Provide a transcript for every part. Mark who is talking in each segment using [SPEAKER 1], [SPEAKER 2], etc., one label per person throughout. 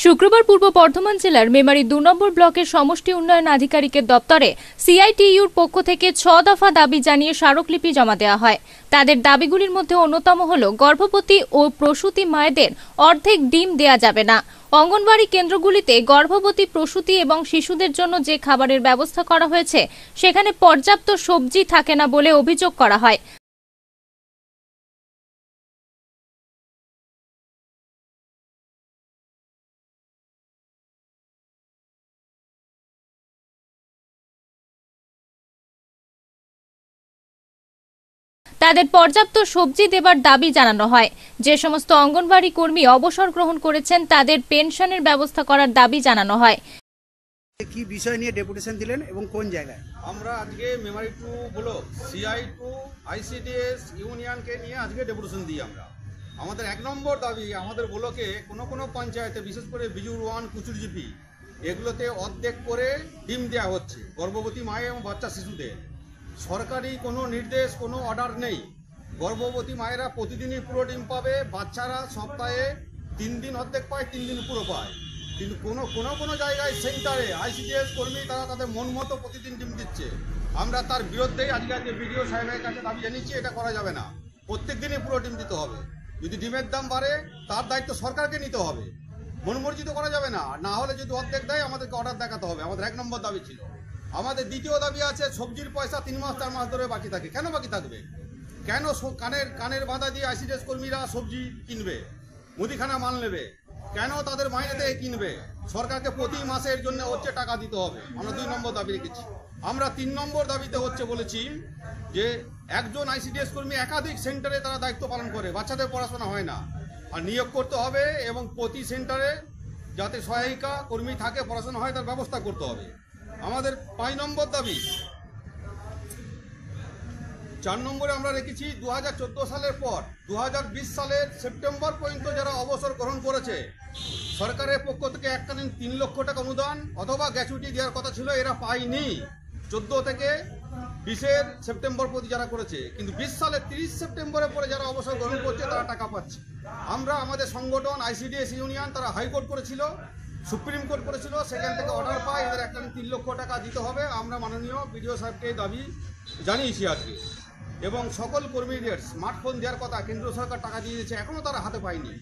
[SPEAKER 1] শুক্রবার পূর্ব বর্ধমান জেলার মেমারি ২ নম্বর ব্লকের সমষ্টি উন্নয়ন আধিকারিকের দপ্তরে সিআইটিইউর পক্ষ থেকে ৬ দফা দাবি জানিয়ে স্মারকলিপি জমা দেওয়া হয়। তাদের দাবিগুলির মধ্যে অন্যতম হল গর্ভবতী ও প্রসূতি মায়েদের অর্ধেক ডিম দেয়া যাবে না, অঙ্গনওয়াড়ি কেন্দ্রগুলিতে গর্ভবতী প্রসূতি এবং শিশুদের জন্য যে খাবারের ব্যবস্থা করা হয়েছে সেখানে পর্যাপ্ত সবজি থাকে না বলে অভিযোগ করা হয়। তাদের পর্যাপ্ত সবজি দেবার দাবি জানানো হয়। যে সমস্ত অঙ্গনওয়াড়ি কর্মী অবসর গ্রহণ করেছেন তাদের পেনশনের ব্যবস্থা করার দাবি জানানো হয়।
[SPEAKER 2] কি বিষয় নিয়ে ডেপুটেশন দিলেন এবং কোন জায়গায়?
[SPEAKER 3] আমরা আজকে মেমারি 2 ব্লক CI2 ICDS ইউনিয়নকে নিয়ে আজকে ডেপুটেশন দিই। আমাদের 1 নম্বর দাবি, আমাদের ব্লকে কোনো পঞ্চায়েতে বিশেষ করে বিজুর 1 কুচুরজিপি এগুলোতে অর্ধেক করে ডিম দেওয়া হচ্ছে গর্ভবতী মায়ের এবং বাচ্চা শিশুদের। সরকারি কোনো নির্দেশ, কোনো অর্ডার নেই। গর্ভবতী মায়েরা প্রতিদিনই পুরো ডিম পাবে, বাচ্চারা সপ্তাহে 3 দিন অর্ধেক পায়, 3 দিন পুরো পায়। কিন্তু কোনো জায়গায় সেন্টারে ICDS কর্মী তারা তাদের মন মতো প্রতিদিন ডিম দিচ্ছে। আমরা তার বিরুদ্ধেই আজকে বিডিও সাহেবের কাছে দাবি জানিয়েছি, এটা করা যাবে না। প্রত্যেক দিনই পুরো ডিম দিতে হবে। যদি ডিমের দাম বাড়ে তার দায়িত্ব সরকারকে নিতে হবে, মনমর্জিত করা যাবে না। না হলে যদি অর্ধেক দেয় আমাদেরকে অর্ডার দেখাতে হবে। আমাদের 1 নম্বর দাবি ছিল। আমাদের দ্বিতীয় দাবি আছে, সবজির পয়সা 3 মাস 4 মাস ধরে বাকি থাকে। কেন বাকি থাকবে? কেন কানের বাঁধা দিয়ে ICDS কর্মীরা সবজি কিনবে, মুদিখানা মাল নেবে? কেন তাদের মাইনে থেকে কিনবে? সরকারকে প্রতি মাসের জন্য হচ্ছে টাকা দিতে হবে। আমরা 2 নম্বর দাবি রেখেছি। আমরা 3 নম্বর দাবিতে বলেছি যে একজন ICDS কর্মী একাধিক সেন্টারে তারা দায়িত্ব পালন করে, বাচ্চাদের পড়াশোনা হয় না, আর নিয়োগ করতে হবে এবং প্রতি সেন্টারে যাতে সহায়িকা কর্মী থাকে, পড়াশোনা হয়, তার ব্যবস্থা করতে হবে। আমাদের 5 নম্বর দাবি। 4 নম্বরে আমরা রেখেছি 2014 সালের পর 2020 সালের সেপ্টেম্বর পর্যন্ত যারা অবসর গ্রহণ করেছে সরকারের পক্ষ থেকে এককালীন 3 লক্ষ টাকা অনুদান অথবা গ্র্যাচুইটি দেওয়ার কথা ছিল, এরা পায়নি। 14 থেকে 20 সেপ্টেম্বর প্রতি যারা করেছে, কিন্তু 20 সালের 30 সেপ্টেম্বরের পরে যারা অবসর গ্রহণ করছে তারা টাকা পাচ্ছে। আমরা আমাদের সংগঠন ICDS ইউনিয়ন তারা হাইকোর্ট করেছিল, সুপ্রিম কোর্ট করেছিল, সেখান থেকে অর্ডার পায় এদের এককালীন 3 লক্ষ টাকা দিতে হবে। আমরা মাননীয় বিডিও সাহেবকে দাবি জানিয়েছি আজকে। এবং সকল কর্মীদের স্মার্টফোন দেওয়ার কথা কেন্দ্র সরকার টাকা দিয়ে দিয়েছে, এখনো তারা হাতে পায়নি।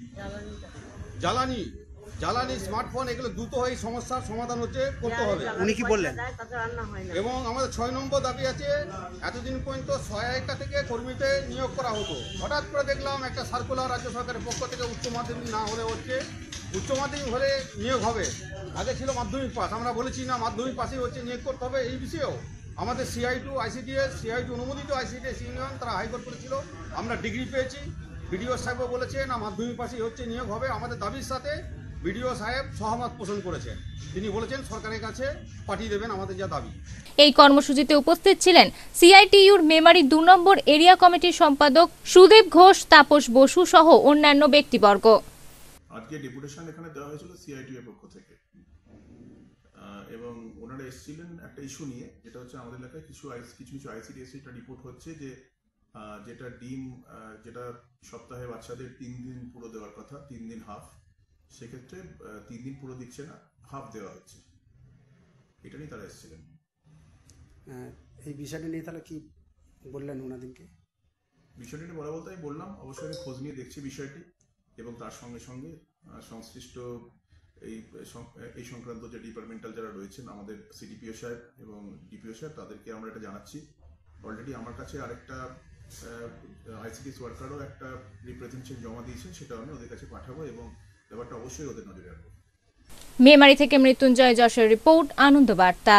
[SPEAKER 3] জ্বালানি স্মার্টফোন এগুলো দ্রুত হয়ে সমস্যার সমাধান করতে হবে।
[SPEAKER 2] উনি কি বললেন?
[SPEAKER 3] এবং আমাদের 6 নম্বর দাবি আছে, এতদিন পর্যন্ত সহায়িকা থেকে কর্মীদের নিয়োগ করা হতো। হঠাৎ করে দেখলাম একটা সার্কুলার রাজ্য সরকারের পক্ষ থেকে উচ্চ মাধ্যমিক না হলে উচ্চ মাধ্যমিক হলে নিয়োগ হবে। আগে ছিল মাধ্যমিক পাস। আমরা বলেছি না, মাধ্যমিক পাসেই নিয়োগ করতে হবে। এই বিষয়েও আমাদের CI2 ICDS CI2 অনুমোদিত ICDS ইউনিয়ন তারা হাইকোর্ট করেছিল, আমরা ডিগ্রি পেয়েছি। বিডিও সাহেবও বলেছে না, মাধ্যমিক পাসেই নিয়োগ হবে। আমাদের দাবির সাথে বিডিও সাহেব সহমত পোষণ করেছেন। তিনি বলেছেন সরকারের কাছে পাঠিয়ে দেবেন আমাদের যা দাবি।
[SPEAKER 1] এই কর্মসূচিতে উপস্থিত ছিলেন সিআইটিইউর মেমারি 2 নম্বর এরিয়া কমিটির সম্পাদক সুদেব ঘোষ, তাপস বসু সহ অন্যান্য ব্যক্তিবর্গ।
[SPEAKER 4] আজকে ডেপুটেশন এখানে দেওয়া হয়েছিল CI2 এর পক্ষ থেকে, এবং ওনারা এসেছিলেন একটা ইস্যু নিয়ে, যেটা হচ্ছে আমাদের এলাকায় কিছু ICDS এটা রিপোর্ট হচ্ছে যে যেটা ডিম যেটা সপ্তাহে বাচ্চাদের 3 দিন পুরো দেওয়ার কথা, 3 দিন হাফ, সেক্ষেত্রে 3 দিন পুরো দিচ্ছে না, হাফ দেওয়া হচ্ছে। এটা নিয়ে তারা এসেছিলেন।
[SPEAKER 2] এই বিষয়টা নিয়ে তাহলে কি বললেন ওনাদেরকে?
[SPEAKER 4] বিষয়টি নিয়ে বলতে আমি বললাম অবশ্যই আমি খোঁজ নিয়ে দেখছি বিষয়টি, এবং তার সঙ্গে সঙ্গে সংশ্লিষ্ট এই সংক্রান্ত যে ডিপার্টমেন্টাল যারা রয়েছেন, আমাদের CDPO সাহেব এবং DPO সাহেব, তাদেরকে আমরা এটা জানাচ্ছি। অলরেডি আমার কাছে আরেকটা ICDS ওয়ার্কারও একটা রিপ্রেজেন্টেশন জমা দিয়েছেন, সেটা আমি ওদের কাছে পাঠাবো এবং ব্যাপারটা অবশ্যই ওদের নজরে রাখবো।
[SPEAKER 1] মেমারি থেকে মৃত্যুঞ্জয় যশের রিপোর্ট, আনন্দ বার্তা।